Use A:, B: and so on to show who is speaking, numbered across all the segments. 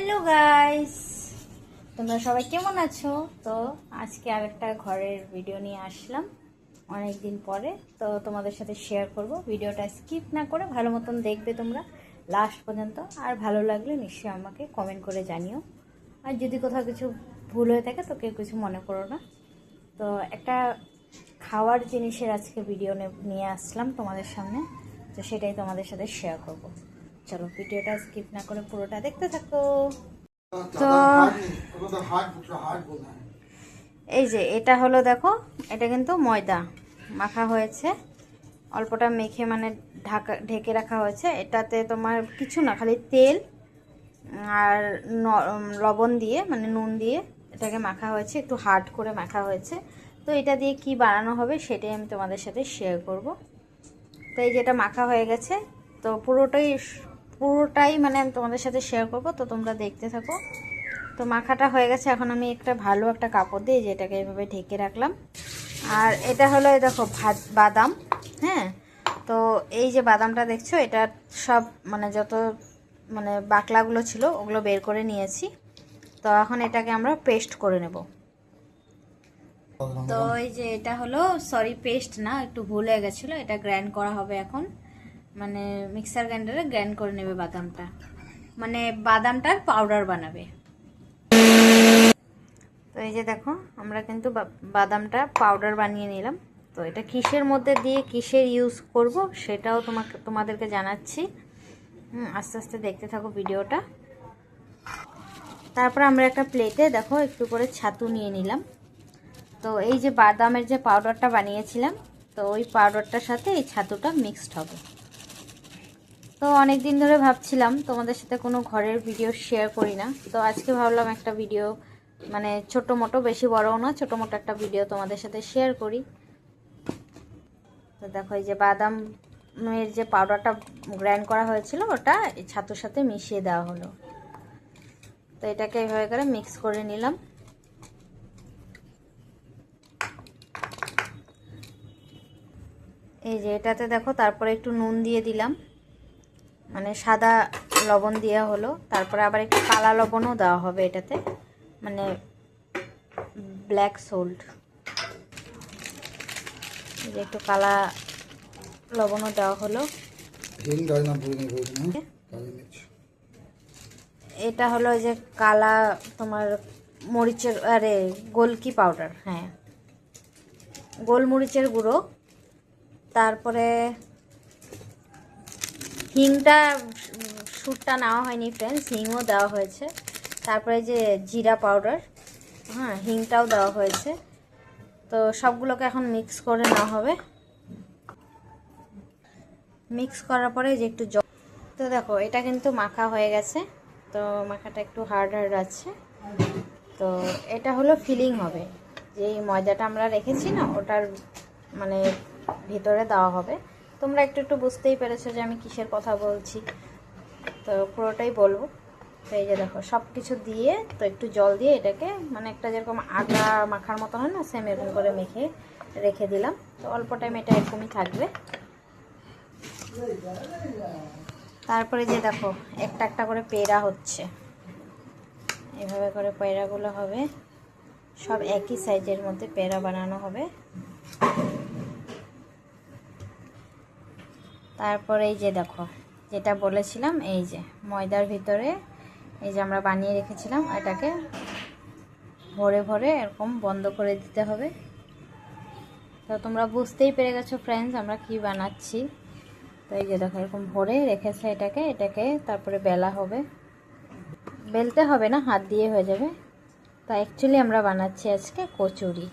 A: Hello guys, তোমরা সবাই কেমন আছো? তো আজকে আরেকটা ঘরের ভিডিও নিয়ে আসলাম অনেক দিন পরে। তো তোমাদের সাথে শেয়ার করব। ভিডিওটা স্কিপ না করে ভালো মতন দেখবে তোমরা লাস্ট পর্যন্ত। আর ভালো লাগলে নিশ্চয়ই আমাকে কমেন্ট করে জানিও। আর যদি কোথাও কিছু ভুল হয়ে থাকে তো কেউ কিছু মনে করো না। তো একটা খাওয়ার জিনিসের আজকে ভিডিও নিয়ে আসলাম তোমাদের সামনে। তো সেটাই তোমাদের সাথে শেয়ার করব। চলো ভিডিওটা স্কিপ না করে পুরোটা দেখতে থাকো। তো এই যে এটা হলো, দেখো এটা কিন্তু ময়দা মাখা হয়েছে, অল্পটা মেখে মানে ঢেকে রাখা হয়েছে। এটাতে তোমার কিছু না, খালি তেল আর লবণ দিয়ে মানে নুন দিয়ে এটাকে মাখা হয়েছে, একটু হার্ড করে মাখা হয়েছে। তো এটা দিয়ে কি বানানো হবে সেটাই আমি তোমাদের সাথে শেয়ার করব। তো এই যেটা মাখা হয়ে গেছে, তো পুরোটাই মানে আমি তোমাদের সাথে শেয়ার করব। তো তোমরা দেখতে থাকো। তো মাখাটা হয়ে গেছে, এখন আমি একটা ভালো একটা কাপড় দিয়ে যেটাকে এভাবে ঢেকে রাখলাম। আর এটা হলো এই দেখো বাদাম। হ্যাঁ, তো এই যে বাদামটা দেখছো, এটা সব মানে যত মানে বাকলাগুলো ছিল ওগুলো বের করে নিয়েছি। তো এখন এটাকে আমরা পেস্ট করে নেব। তো এই যে এটা হলো, সরি পেস্ট না, একটু ভুল হয়ে গেছিলো, এটা গ্রাইন্ড করা হবে এখন। মানে মিক্সার গ্রাইন্ডারে গ্রাইন্ড করে নেবে বাদামটা, মানে বাদামটার পাউডার বানাবে। তো এই যে দেখো আমরা কিন্তু বাদামটা পাউডার বানিয়ে নিলাম। তো এটা কিসের মধ্যে দিয়ে কিসের ইউজ করব সেটাও তোমাদেরকে জানাচ্ছি। আস্তে আস্তে দেখতে থাকো ভিডিওটা। তারপর আমরা একটা প্লেটে দেখো একটু করে ছাতু নিয়ে নিলাম। তো এই যে বাদামের যে পাউডারটা বানিয়েছিলাম, তো ওই পাউডারটার সাথে এই ছাতুটা মিক্সড হবে। তো অনেক দিন ধরে ভাবছিলাম তোমাদের সাথে কোনো ঘরের ভিডিও শেয়ার করি না, তো আজকে ভাবলাম একটা ভিডিও মানে ছোটো মোটো, বেশি বড়ও না, ছোটো মোটো একটা ভিডিও তোমাদের সাথে শেয়ার করি। তো দেখো এই যে বাদামের যে পাউডারটা গ্রাইন্ড করা হয়েছিল ওটা এই ছাতুর সাথে মিশিয়ে দেওয়া হলো। তো এটাকে এইভাবে করে মিক্স করে নিলাম। এই যে এটাতে দেখো তারপরে একটু নুন দিয়ে দিলাম, মানে সাদা লবণ দেওয়া হলো। তারপরে আবার একটু কালা লবণও দেওয়া হবে এটাতে, মানে ব্ল্যাক সল্ট। এই যে একটু কালা লবণও দেওয়া হলো। এটা হলো ওই যে কালা তোমার মরিচের, আরে গোলকি পাউডার, হ্যাঁ গোলমরিচের গুঁড়ো। তারপরে হিংটা সুরটা নেওয়া হয়নি ফ্রেন্ডস, হিংও দেওয়া হয়েছে। তারপরে যে জিরা পাউডার, হ্যাঁ হিংটাও দেওয়া হয়েছে। তো সবগুলোকে এখন মিক্স করে নেওয়া হবে। মিক্স করার পরে যে একটু জল। তো দেখো এটা কিন্তু মাখা হয়ে গেছে। তো মাখাটা একটু হার্ড হার্ড আছে। তো এটা হলো ফিলিং হবে, যে ময়দাটা আমরা রেখেছি না ওটার মানে ভিতরে দেওয়া হবে। তোমরা একটু একটু বুঝতেই পেরেছো যে আমি কিসের কথা বলছি, তো পুরোটাই বলবো। তো এই যে দেখো সব কিছু দিয়ে, তো একটু জল দিয়ে এটাকে মানে একটা যেরকম আটা মাখার মতো হয় না, সেম এরকম করে মেখে রেখে দিলাম। তো অল্প টাইম এটা এরকমই থাকবে। তারপরে যে দেখো একটা একটা করে পেড়া হচ্ছে, এভাবে করে পেড়াগুলো হবে, সব একই সাইজের মধ্যে পেড়া বানানো হবে। তারপরে এই যে দেখো যেটা বলেছিলাম, এই যে ময়দার ভিতরে এই যে আমরা বানিয়ে রেখেছিলাম, এটাকে ভরে ভরে এরকম বন্ধ করে দিতে হবে। তো তোমরা বুঝতেই পেরে গেছো ফ্রেন্ডস আমরা কি বানাচ্ছি। তো এই যে দেখো এরকম ভরে রেখেছে এটাকে তারপরে বেলা হবে, বেলতে হবে না, হাত দিয়ে হয়ে যাবে। তো অ্যাকচুয়ালি আমরা বানাচ্ছি আজকে কচুরি।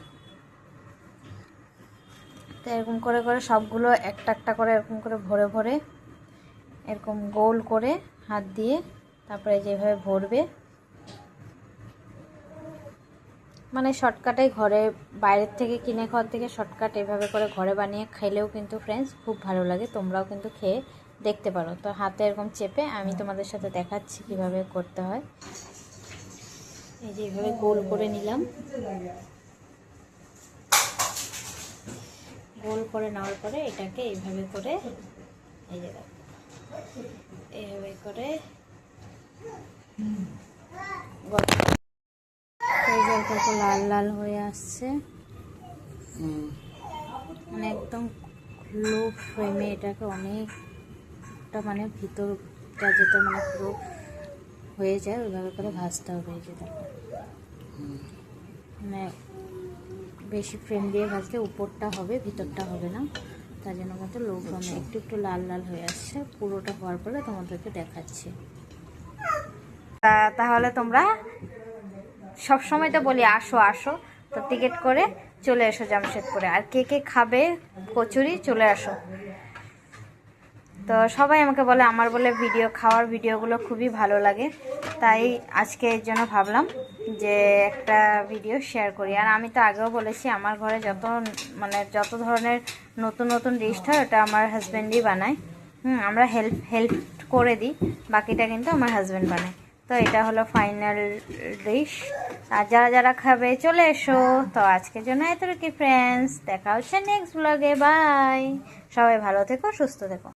A: তো এরকম করে করে সবগুলো একটা একটা করে এরকম করে ভরে ভরে এরকম গোল করে হাত দিয়ে তারপরে যেভাবে ভরবে, মানে শর্টকাটে ঘরে বাইরের থেকে কিনে খাওয়ার থেকে শর্টকাট এভাবে করে ঘরে বানিয়ে খেলেও কিন্তু ফ্রেন্ডস খুব ভালো লাগে। তোমরাও কিন্তু খেয়ে দেখতে পারো। তো হাতে এরকম চেপে আমি তোমাদের সাথে দেখাচ্ছি কিভাবে করতে হয়। এই যে এইভাবে গোল করে নিলাম, গোল করে নেওয়ার পরে এটাকে এইভাবে করে এই যে এইভাবে করে এই যে অল্প অল্প লাল লাল হয়ে আসছে, মানে একদম লো ফ্লেমে এটাকে অনেকটা মানে ভিতরটা যেটা মানে পুরো হয়ে যায় ওইভাবে করে ভাজতে হবে। এই যে দেখো, মানে বেশি ফ্লেম দিয়ে ভাজলে উপরটা হবে, ভিতরটা হবে না, তার জন্য মতো লো ফ্লেমে একটু একটু লাল লাল হয়ে আসছে। পুরোটা হওয়ার পরে তোমাদেরকে দেখাচ্ছি। তাহলে তোমরা সবসময় তো বলি আসো আসো, তো টিকিট করে চলে এসো জামশেদপুরে। আর কে কে খাবে কচুরি চলে আসো। তো সবাই আমাকে বলে, আমার বলে খাওয়ার ভিডিওগুলো খুবই ভালো লাগে, তাই আজকে এর জন্য ভাবলাম যে একটা ভিডিও শেয়ার করি। আর আমি তো আগেও বলেছি আমার ঘরে যত ধরনের নতুন নতুন ডিশ হয় ওটা আমার হাজব্যান্ডই বানায়। আমরা হেল্প করে দিই, বাকিটা কিন্তু আমার হাজব্যান্ড বানায়। তো এটা হলো ফাইনাল ডিশ। আর যারা যারা খাবে চলে এসো। তো আজকের জন্য এতটুকু ফ্রেন্ডস, দেখা হচ্ছে নেক্সট ব্লগে। বাই, সবাই ভালো থেকো, সুস্থ থেকো।